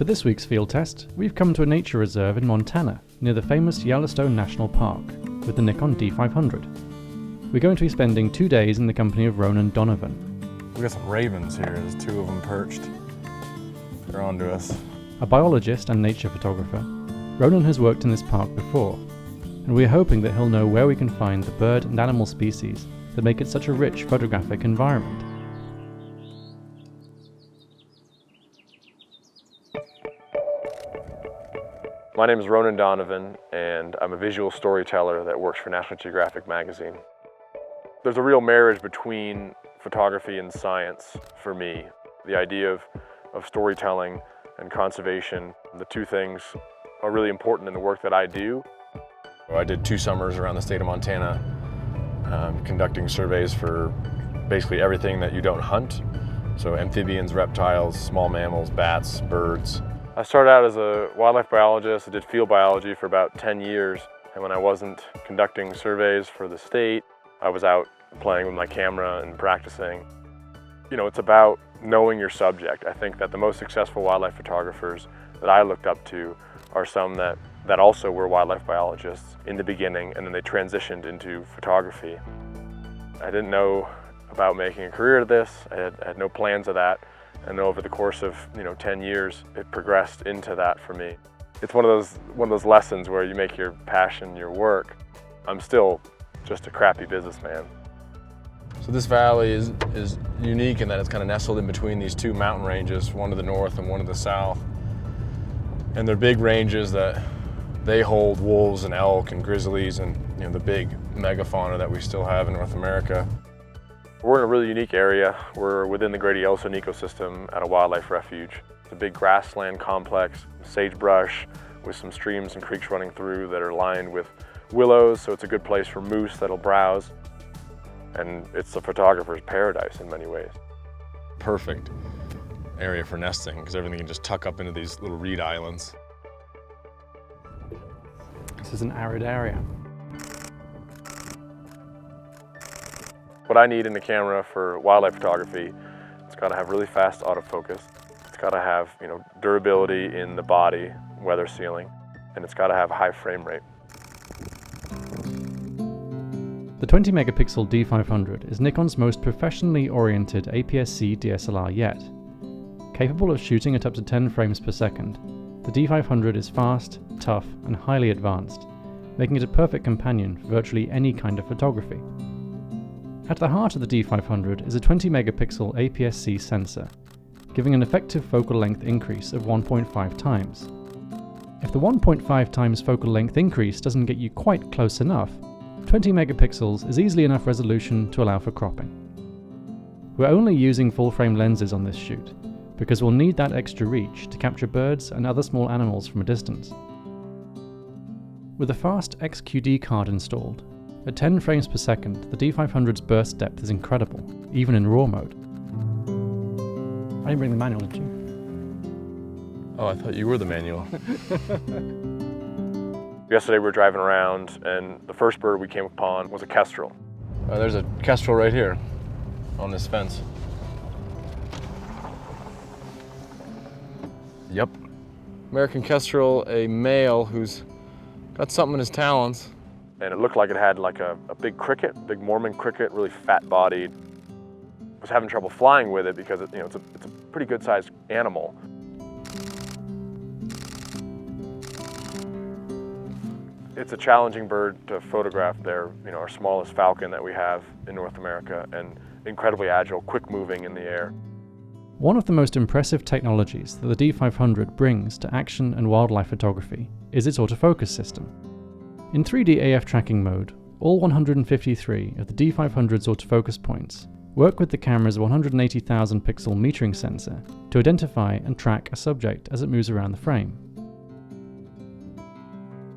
For this week's field test, we've come to a nature reserve in Montana, near the famous Yellowstone National Park, with the Nikon D500. We're going to be spending 2 days in the company of Ronan Donovan. We got some ravens here, there's 2 of them perched. They're onto us. A biologist and nature photographer, Ronan has worked in this park before, and we're hoping that he'll know where we can find the bird and animal species that make it such a rich photographic environment. My name is Ronan Donovan, and I'm a visual storyteller that works for National Geographic magazine. There's a real marriage between photography and science for me. The idea of storytelling and conservation, the 2 things are really important in the work that I do. I did 2 summers around the state of Montana, conducting surveys for basically everything that you don't hunt. So amphibians, reptiles, small mammals, bats, birds. I started out as a wildlife biologist. I did field biology for about 10 years. And when I wasn't conducting surveys for the state, I was out playing with my camera and practicing. You know, it's about knowing your subject. I think that the most successful wildlife photographers that I looked up to are some that also were wildlife biologists in the beginning, and then they transitioned into photography. I didn't know about making a career of this. I had no plans of that. And over the course of 10 years, it progressed into that for me. It's one of those lessons where you make your passion your work. I'm still just a crappy businessman. So this valley is unique in that it's kind of nestled in between these 2 mountain ranges, one to the north and one to the south. And they're big ranges that they hold wolves and elk and grizzlies and the big megafauna that we still have in North America. We're in a really unique area. We're within the Greater Yellowstone ecosystem at a wildlife refuge. It's a big grassland complex, sagebrush with some streams and creeks running through that are lined with willows, so it's a good place for moose that'll browse. And it's a photographer's paradise in many ways. Perfect area for nesting because everything can just tuck up into these little reed islands. This is an arid area. What I need in the camera for wildlife photography, it's got to have really fast autofocus. It's got to have durability in the body, weather sealing, and it's got to have a high frame rate. The 20 megapixel D500 is Nikon's most professionally oriented APS-C DSLR yet. Capable of shooting at up to 10 frames per second, the D500 is fast, tough, and highly advanced, making it a perfect companion for virtually any kind of photography. At the heart of the D500 is a 20 megapixel APS-C sensor, giving an effective focal length increase of 1.5 times. If the 1.5 times focal length increase doesn't get you quite close enough, 20 megapixels is easily enough resolution to allow for cropping. We're only using full-frame lenses on this shoot, because we'll need that extra reach to capture birds and other small animals from a distance. With a fast XQD card installed, at 10 frames per second, the D500's burst depth is incredible, even in RAW mode. I didn't bring the manual, did you? Oh, I thought you were the manual. Yesterday we were driving around, and the first bird we came upon was a kestrel. There's a kestrel right here on this fence. Yep. American kestrel, a male who's got something in his talons. And it looked like it had like a big cricket, big Mormon cricket, really fat-bodied. Was having trouble flying with it because it's a pretty good-sized animal. It's a challenging bird to photograph. They're our smallest falcon that we have in North America, and incredibly agile, quick-moving in the air. One of the most impressive technologies that the D500 brings to action and wildlife photography is its autofocus system. In 3D AF tracking mode, all 153 of the D500's autofocus points work with the camera's 180,000 pixel metering sensor to identify and track a subject as it moves around the frame.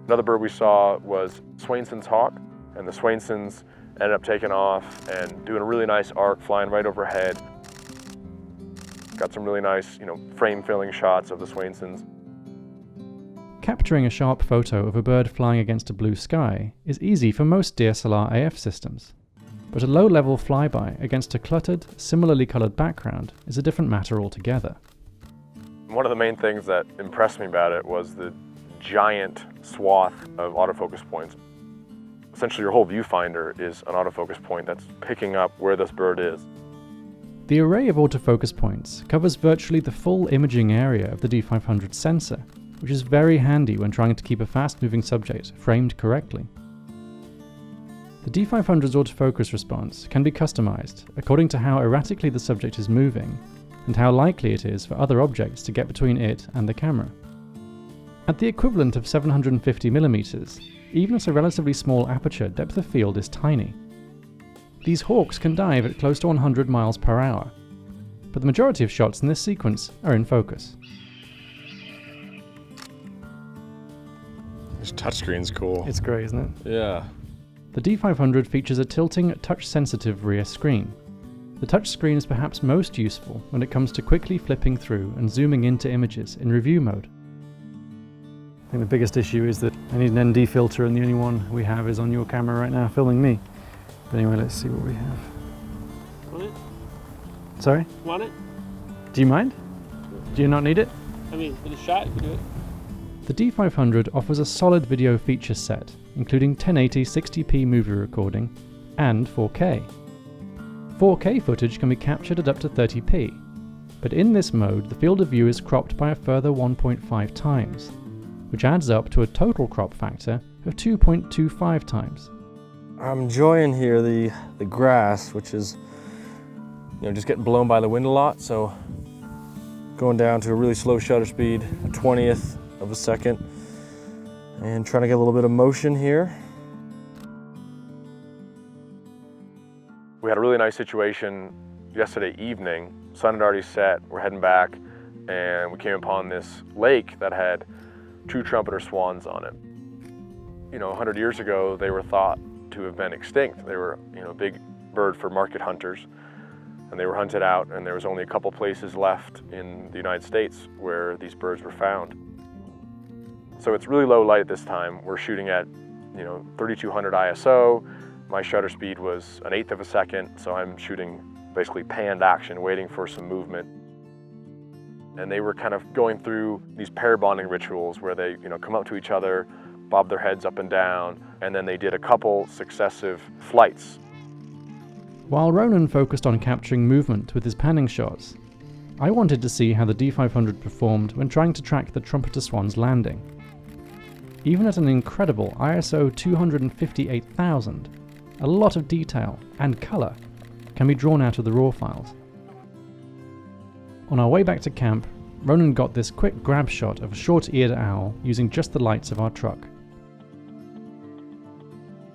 Another bird we saw was Swainson's hawk, and the Swainsons ended up taking off and doing a really nice arc, flying right overhead. Got some really nice, frame-filling shots of the Swainsons. Capturing a sharp photo of a bird flying against a blue sky is easy for most DSLR AF systems, but a low-level flyby against a cluttered, similarly coloured background is a different matter altogether. One of the main things that impressed me about it was the giant swath of autofocus points. Essentially, your whole viewfinder is an autofocus point that's picking up where this bird is. The array of autofocus points covers virtually the full imaging area of the D500 sensor, which is very handy when trying to keep a fast-moving subject framed correctly. The D500's autofocus response can be customized according to how erratically the subject is moving and how likely it is for other objects to get between it and the camera. At the equivalent of 750mm, even at a relatively small aperture, depth of field is tiny. These hawks can dive at close to 100 miles per hour, but the majority of shots in this sequence are in focus. This touchscreen's cool. It's great, isn't it? Yeah. The D500 features a tilting, touch-sensitive rear screen. The touchscreen is perhaps most useful when it comes to quickly flipping through and zooming into images in review mode. I think the biggest issue is that I need an ND filter, and the only one we have is on your camera right now, filming me. But anyway, let's see what we have. Want it? Sorry? Want it? Do you mind? Do you not need it? I mean, for the shot, you can do it. The D500 offers a solid video feature set, including 1080 60p movie recording and 4K. 4K footage can be captured at up to 30p, but in this mode the field of view is cropped by a further 1.5 times, which adds up to a total crop factor of 2.25 times. I'm enjoying here the grass, which is, just getting blown by the wind a lot, so going down to a really slow shutter speed, a 20th of a second, and trying to get a little bit of motion here. We had a really nice situation yesterday evening. Sun had already set, we're heading back, and we came upon this lake that had 2 trumpeter swans on it. 100 years ago, they were thought to have been extinct. They were, a big bird for market hunters, and they were hunted out, and there was only a couple places left in the United States where these birds were found. So it's really low light this time. We're shooting at, 3200 ISO. My shutter speed was 1/8 of a second, so I'm shooting basically panned action, waiting for some movement. And they were kind of going through these pair bonding rituals where they, come up to each other, bob their heads up and down, and then they did a couple successive flights. While Ronan focused on capturing movement with his panning shots, I wanted to see how the D500 performed when trying to track the trumpeter swan's landing. Even at an incredible ISO 258,000, a lot of detail and colour can be drawn out of the raw files. On our way back to camp, Ronan got this quick grab shot of a short-eared owl using just the lights of our truck.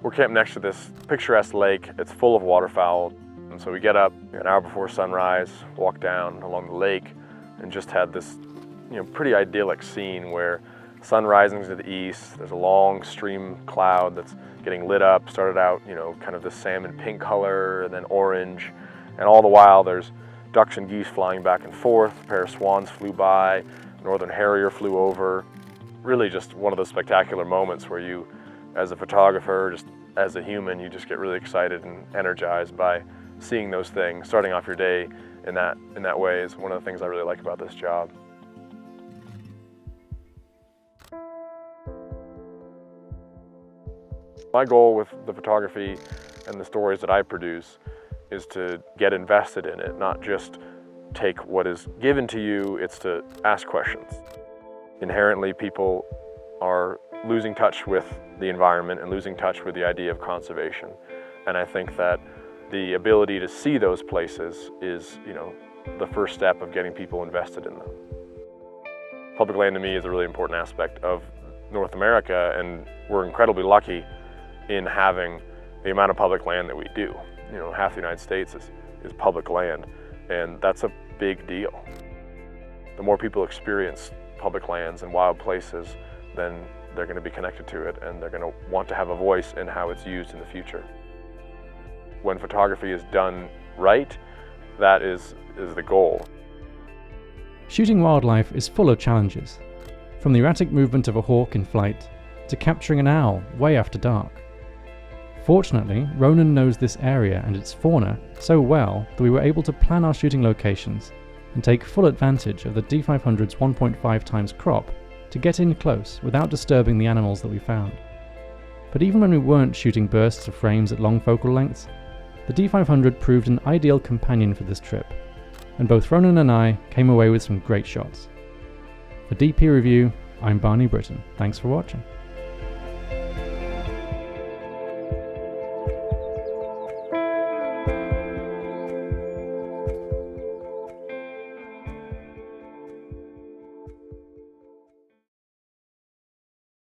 We're camped next to this picturesque lake. It's full of waterfowl. And so we get up an hour before sunrise, walk down along the lake, and just had this pretty idyllic scene where sun rising to the east, there's a long stream cloud that's getting lit up, started out, kind of this salmon pink color and then orange. And all the while there's ducks and geese flying back and forth, a pair of swans flew by, northern harrier flew over. Really just one of those spectacular moments where you, as a photographer, just as a human, you just get really excited and energized by seeing those things. Starting off your day in that way is one of the things I really like about this job. My goal with the photography and the stories that I produce is to get invested in it, not just take what is given to you, it's to ask questions. Inherently, people are losing touch with the environment and losing touch with the idea of conservation. And I think that the ability to see those places is, the first step of getting people invested in them. Public land to me is a really important aspect of North America, and we're incredibly lucky in having the amount of public land that we do. Half the United States is public land, and that's a big deal. The more people experience public lands and wild places, then they're going to be connected to it, and they're going to want to have a voice in how it's used in the future. When photography is done right, that is the goal. Shooting wildlife is full of challenges, from the erratic movement of a hawk in flight to capturing an owl way after dark. Fortunately, Ronan knows this area and its fauna so well that we were able to plan our shooting locations and take full advantage of the D500's 1.5 times crop to get in close without disturbing the animals that we found. But even when we weren't shooting bursts of frames at long focal lengths, the D500 proved an ideal companion for this trip, and both Ronan and I came away with some great shots. For DPReview, I'm Barney Britton. Thanks for watching.